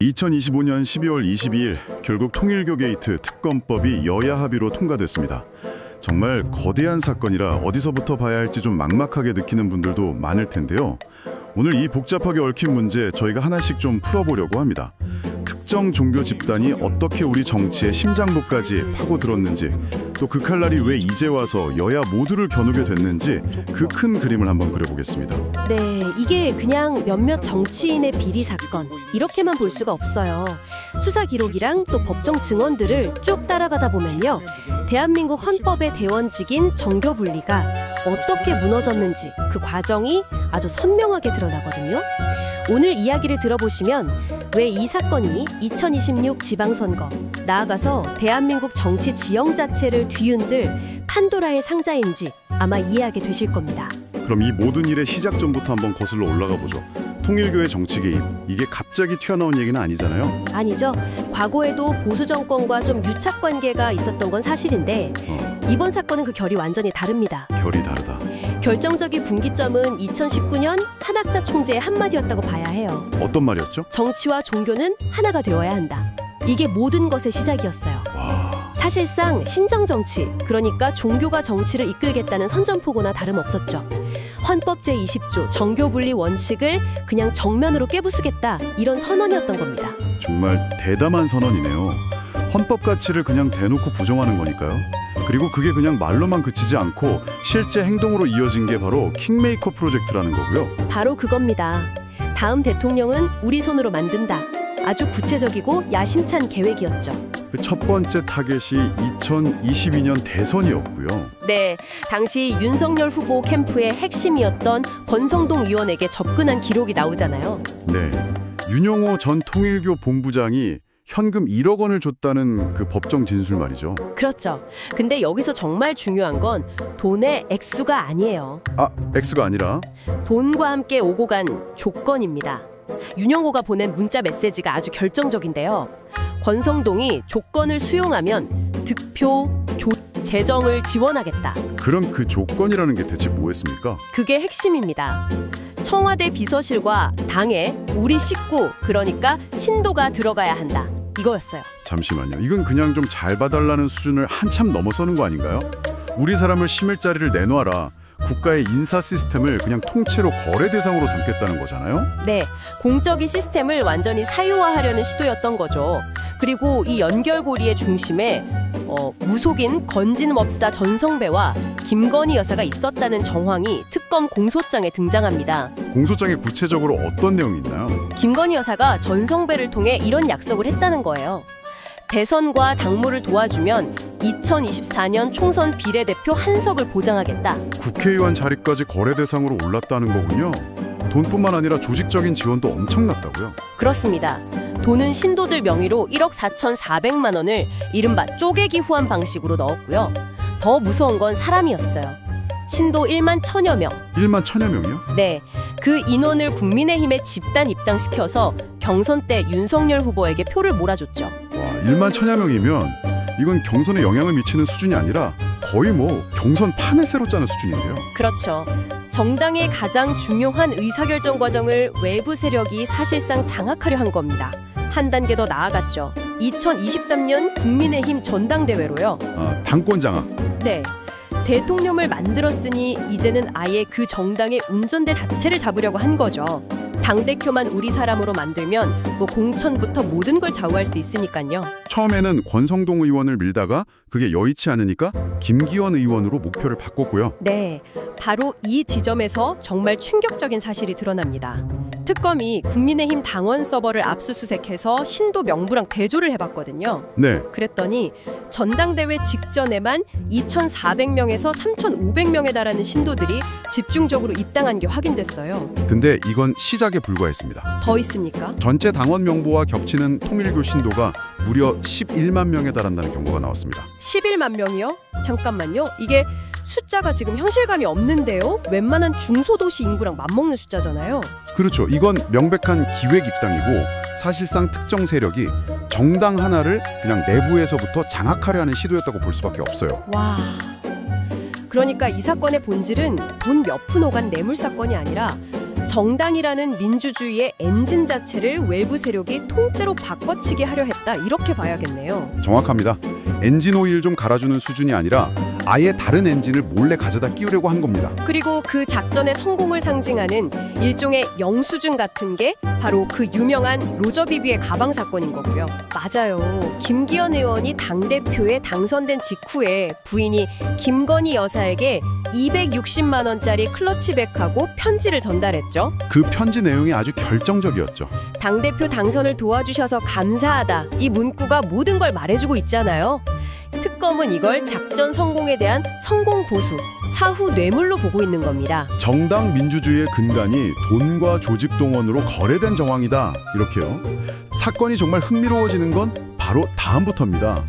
2025년 12월 22일 결국 통일교 게이트 특검법이 여야 합의로 통과됐습니다. 정말 거대한 사건이라 어디서부터 봐야 할지 좀 막막하게 느끼는 분들도 많을 텐데요. 오늘 이 복잡하게 얽힌 문제 저희가 하나씩 좀 풀어보려고 합니다. 특정 종교 집단이 어떻게 우리 정치의 심장부까지 파고들었는지, 또 그 칼날이 왜 이제 와서 여야 모두를 겨누게 됐는지 그 큰 그림을 한번 그려보겠습니다. 네, 이게 그냥 몇몇 정치인의 비리 사건 이렇게만 볼 수가 없어요. 수사 기록이랑 또 법정 증언들을 쭉 따라가다 보면요, 대한민국 헌법의 대원직인 정교 분리가 어떻게 무너졌는지 그 과정이 아주 선명하게 드러나거든요. 오늘 이야기를 들어보시면 왜 이 사건이 2026 지방선거, 나아가서 대한민국 정치 지형 자체를 뒤흔들 판도라의 상자인지 아마 이해하게 되실 겁니다. 그럼 이 모든 일의 시작점부터 한번 거슬러 올라가 보죠. 통일교의 정치 개입, 이게 갑자기 튀어나온 얘기는 아니잖아요. 아니죠. 과거에도 보수 정권과 좀 유착 관계가 있었던 건 사실인데 이번 사건은 그 결이 완전히 다릅니다. 결이 다르다. 결정적인 분기점은 2019년 한학자 총재의 한마디였다고 봐야 해요. 어떤 말이었죠? 정치와 종교는 하나가 되어야 한다. 이게 모든 것의 시작이었어요. 와... 사실상 신정정치, 그러니까 종교가 정치를 이끌겠다는 선전포고나 다름없었죠. 헌법 제20조 정교분리 원칙을 그냥 정면으로 깨부수겠다, 이런 선언이었던 겁니다. 정말 대담한 선언이네요. 헌법 가치를 그냥 대놓고 부정하는 거니까요. 그리고 그게 그냥 말로만 그치지 않고 실제 행동으로 이어진 게 바로 킹메이커 프로젝트라는 거고요. 바로 그겁니다. 다음 대통령은 우리 손으로 만든다. 아주 구체적이고 야심찬 계획이었죠. 그 첫 번째 타겟이 2022년 대선이었고요. 네, 당시 윤석열 후보 캠프의 핵심이었던 권성동 의원에게 접근한 기록이 나오잖아요. 네, 윤영호 전 통일교 본부장이 현금 1억 원을 줬다는 그 법정 진술 말이죠. 그렇죠. 근데 여기서 정말 중요한 건 돈의 액수가 아니에요. 아, 액수가 아니라? 돈과 함께 오고 간 조건입니다. 윤영호가 보낸 문자 메시지가 아주 결정적인데요. 권성동이 조건을 수용하면 득표, 재정을 지원하겠다. 그럼 그 조건이라는 게 대체 뭐였습니까? 그게 핵심입니다. 청와대 비서실과 당에 우리 식구, 그러니까 신도가 들어가야 한다. 이거였어요. 잠시만요. 이건 그냥 좀 잘 봐달라는 수준을 한참 넘어서는 거 아닌가요? 우리 사람을 심을 자리를 내놔라. 국가의 인사 시스템을 그냥 통째로 거래 대상으로 삼겠다는 거잖아요? 네, 공적인 시스템을 완전히 사유화하려는 시도였던 거죠. 그리고 이 연결고리의 중심에 무속인 건진법사 전성배와 김건희 여사가 있었다는 정황이 특검 공소장에 등장합니다. 공소장에 구체적으로 어떤 내용이 있나요? 김건희 여사가 전성배를 통해 이런 약속을 했다는 거예요. 대선과 당무를 도와주면 2024년 총선 비례대표 한석을 보장하겠다. 국회의원 자리까지 거래 대상으로 올랐다는 거군요. 돈뿐만 아니라 조직적인 지원도 엄청났다고요? 그렇습니다. 돈은 신도들 명의로 1억 4,400만 원을 이른바 쪼개기 후원 방식으로 넣었고요. 더 무서운 건 사람이었어요. 신도 1만 1,000여 명. 1만 1,000여 명이요? 네, 그 인원을 국민의힘에 집단 입당시켜서 경선 때 윤석열 후보에게 표를 몰아줬죠. 와, 1만 1,000여 명이면 이건 경선에 영향을 미치는 수준이 아니라 거의 뭐 경선판을 새로 짜는 수준인데요. 그렇죠. 정당의 가장 중요한 의사결정 과정을 외부 세력이 사실상 장악하려 한 겁니다. 한 단계 더 나아갔죠. 2023년 국민의힘 전당대회로요. 아, 당권 장악. 네. 대통령을 만들었으니 이제는 아예 그 정당의 운전대 자체를 잡으려고 한 거죠. 당대표만 우리 사람으로 만들면 뭐 공천부터 모든 걸 좌우할 수 있으니까요. 처음에는 권성동 의원을 밀다가 그게 여의치 않으니까 김기현 의원으로 목표를 바꿨고요. 네, 바로 이 지점에서 정말 충격적인 사실이 드러납니다. 특검이 국민의힘 당원 서버를 압수수색해서 신도 명부랑 대조를 해봤거든요. 네. 그랬더니 전당대회 직전에만 2,400명에서 3,500명에 달하는 신도들이 집중적으로 입당한 게 확인됐어요. 근데 이건 시작에 불과했습니다. 더 있습니까? 전체 당원 명부와 겹치는 통일교 신도가 무려 11만 명에 달한다는 경고가 나왔습니다. 11만 명이요? 잠깐만요. 이게 숫자가 지금 현실감이 없는데요? 웬만한 중소도시 인구랑 맞먹는 숫자잖아요. 그렇죠. 이건 명백한 기획 입당이고 사실상 특정 세력이 정당 하나를 그냥 내부에서부터 장악하려 하는 시도였다고 볼 수밖에 없어요. 와... 그러니까 이 사건의 본질은 돈 몇 푼 오간 뇌물 사건이 아니라 정당이라는 민주주의의 엔진 자체를 외부 세력이 통째로 바꿔치기 하려 했다, 이렇게 봐야겠네요. 정확합니다. 엔진 오일 좀 갈아주는 수준이 아니라 아예 다른 엔진을 몰래 가져다 끼우려고 한 겁니다. 그리고 그 작전의 성공을 상징하는 일종의 영수증 같은 게 바로 그 유명한 로저 비비의 가방 사건인 거고요. 맞아요. 김기현 의원이 당대표에 당선된 직후에 부인이 김건희 여사에게 260만 원짜리 클러치백하고 편지를 전달했죠. 그 편지 내용이 아주 결정적이었죠. 당대표 당선을 도와주셔서 감사하다, 이 문구가 모든 걸 말해주고 있잖아요. 특검은 이걸 작전 성공에 대한 성공 보수, 사후 뇌물로 보고 있는 겁니다. 정당 민주주의의 근간이 돈과 조직 동원으로 거래된 정황이다, 이렇게요. 사건이 정말 흥미로워지는 건 바로 다음부터입니다.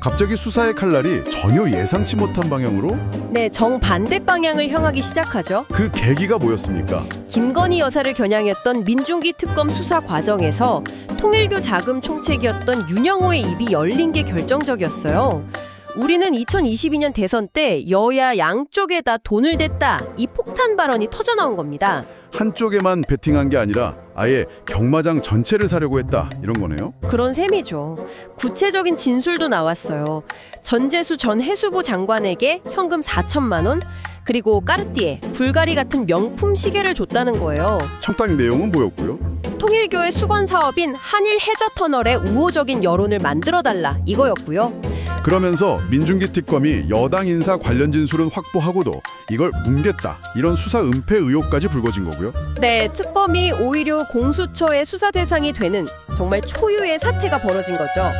갑자기 수사의 칼날이 전혀 예상치 못한 방향으로 네, 정반대 방향을 향하기 시작하죠. 그 계기가 뭐였습니까? 김건희 여사를 겨냥했던 민중기 특검 수사 과정에서 통일교 자금 총책이었던 윤영호의 입이 열린 게 결정적이었어요. 우리는 2022년 대선 때 여야 양쪽에다 돈을 댔다, 이 폭탄 발언이 터져나온 겁니다. 한쪽에만 베팅한 게 아니라 아예 경마장 전체를 사려고 했다, 이런 거네요. 그런 셈이죠. 구체적인 진술도 나왔어요. 전재수 전 해수부 장관에게 현금 4천만 원, 그리고 까르띠에, 불가리 같은 명품 시계를 줬다는 거예요. 청탁 내용은 뭐였고요? 통일교의 수건 사업인 한일 해저 터널에 우호적인 여론을 만들어달라, 이거였고요. 그러면서 민중기 특검이 여당 인사 관련 진술은 확보하고도 이걸 뭉갰다, 이런 수사 은폐 의혹까지 불거진 거고요. 네, 특검이 오히려 공수처의 수사 대상이 되는 정말 초유의 사태가 벌어진 거죠.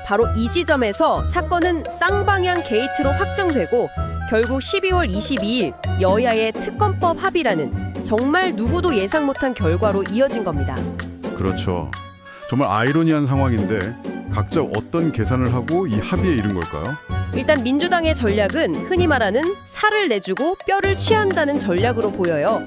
바로 이 지점에서 사건은 쌍방향 게이트로 확정되고 결국 12월 22일 여야의 특검법 합의라는 정말 누구도 예상 못한 결과로 이어진 겁니다. 그렇죠. 정말 아이러니한 상황인데 각자 어떤 계산을 하고 이 합의에 이른 걸까요? 일단 민주당의 전략은 흔히 말하는 살을 내주고 뼈를 취한다는 전략으로 보여요.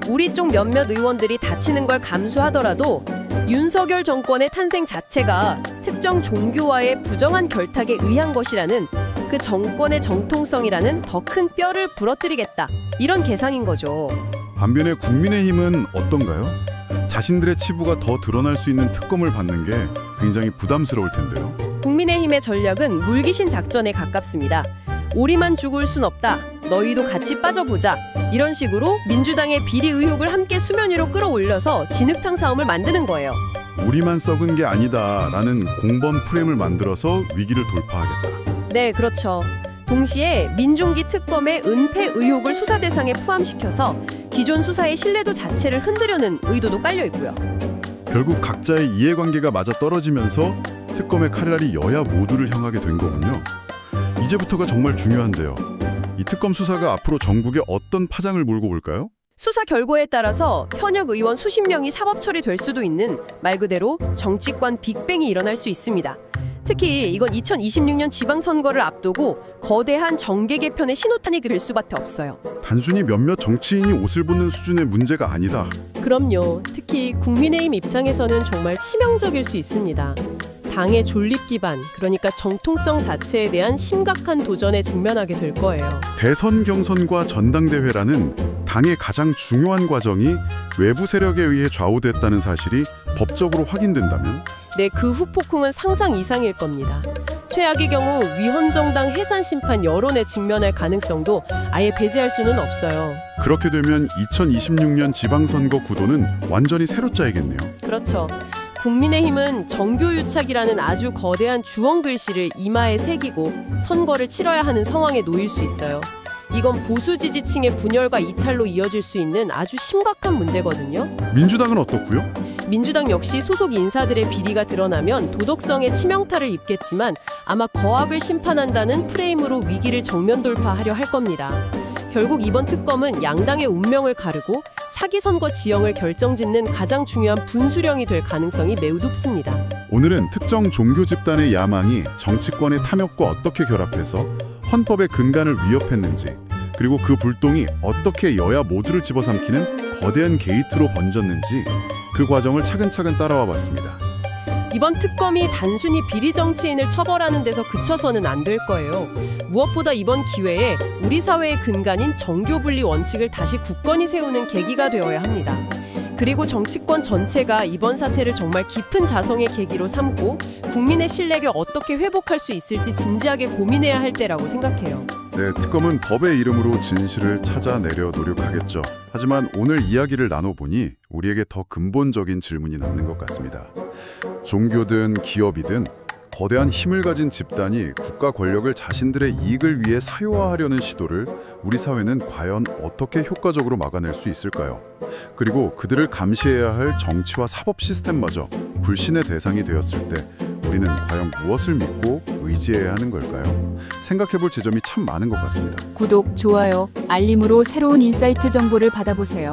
우리 쪽 몇몇 의원들이 다치는 걸 감수하더라도 윤석열 정권의 탄생 자체가 특정 종교와의 부정한 결탁에 의한 것이라는 그 정권의 정통성이라는 더 큰 뼈를 부러뜨리겠다, 이런 계산인 거죠. 반면에 국민의힘은 어떤가요? 자신들의 치부가 더 드러날 수 있는 특검을 받는 게 굉장히 부담스러울 텐데요. 국민의힘의 전략은 물귀신 작전에 가깝습니다. 우리만 죽을 순 없다, 너희도 같이 빠져보자, 이런 식으로 민주당의 비리 의혹을 함께 수면 위로 끌어올려서 진흙탕 싸움을 만드는 거예요. 우리만 썩은 게 아니다라는 공범 프레임을 만들어서 위기를 돌파하겠다. 네, 그렇죠. 동시에 민중기 특검의 은폐 의혹을 수사 대상에 포함시켜서 기존 수사의 신뢰도 자체를 흔들려는 의도도 깔려 있고요. 결국 각자의 이해관계가 맞아 떨어지면서 특검의 칼날이 여야 모두를 향하게 된 거군요. 이제부터가 정말 중요한데요. 이 특검 수사가 앞으로 전국에 어떤 파장을 몰고 올까요? 수사 결과에 따라서 현역 의원 수십 명이 사법 처리될 수도 있는 말 그대로 정치권 빅뱅이 일어날 수 있습니다. 특히 이건 2026년 지방선거를 앞두고 거대한 정계 개편의 신호탄이 될 수밖에 없어요. 단순히 몇몇 정치인이 옷을 벗는 수준의 문제가 아니다. 그럼요. 특히 국민의힘 입장에서는 정말 치명적일 수 있습니다. 당의 존립 기반, 그러니까 정통성 자체에 대한 심각한 도전에 직면하게 될 거예요. 대선 경선과 전당대회라는 당의 가장 중요한 과정이 외부 세력에 의해 좌우됐다는 사실이 법적으로 확인된다면 네, 그 후폭풍은 상상 이상일 겁니다. 최악의 경우 위헌정당 해산 심판 여론에 직면할 가능성도 아예 배제할 수는 없어요. 그렇게 되면 2026년 지방선거 구도는 완전히 새로 짜야겠네요. 그렇죠. 국민의힘은 정교유착이라는 아주 거대한 주원 글씨를 이마에 새기고 선거를 치러야 하는 상황에 놓일 수 있어요. 이건 보수 지지층의 분열과 이탈로 이어질 수 있는 아주 심각한 문제거든요. 민주당은 어떻고요? 민주당 역시 소속 인사들의 비리가 드러나면 도덕성에 치명타를 입겠지만 아마 거악을 심판한다는 프레임으로 위기를 정면 돌파하려 할 겁니다. 결국 이번 특검은 양당의 운명을 가르고 차기 선거 지형을 결정짓는 가장 중요한 분수령이 될 가능성이 매우 높습니다. 오늘은 특정 종교 집단의 야망이 정치권의 탐욕과 어떻게 결합해서 헌법의 근간을 위협했는지, 그리고 그 불똥이 어떻게 여야 모두를 집어삼키는 거대한 게이트로 번졌는지 그 과정을 차근차근 따라와 봤습니다. 이번 특검이 단순히 비리 정치인을 처벌하는 데서 그쳐서는 안 될 거예요. 무엇보다 이번 기회에 우리 사회의 근간인 정교분리 원칙을 다시 굳건히 세우는 계기가 되어야 합니다. 그리고 정치권 전체가 이번 사태를 정말 깊은 자성의 계기로 삼고 국민의 신뢰를 어떻게 회복할 수 있을지 진지하게 고민해야 할 때라고 생각해요. 네, 특검은 법의 이름으로 진실을 찾아내려 노력하겠죠. 하지만 오늘 이야기를 나눠보니 우리에게 더 근본적인 질문이 남는 것 같습니다. 종교든 기업이든 거대한 힘을 가진 집단이 국가 권력을 자신들의 이익을 위해 사유화하려는 시도를 우리 사회는 과연 어떻게 효과적으로 막아낼 수 있을까요? 그리고 그들을 감시해야 할 정치와 사법 시스템마저 불신의 대상이 되었을 때 우리는 과연 무엇을 믿고 의지해야 하는 걸까요? 생각해볼 지점이 참 많은 것 같습니다. 구독, 좋아요, 알림으로 새로운 인사이트 정보를 받아보세요.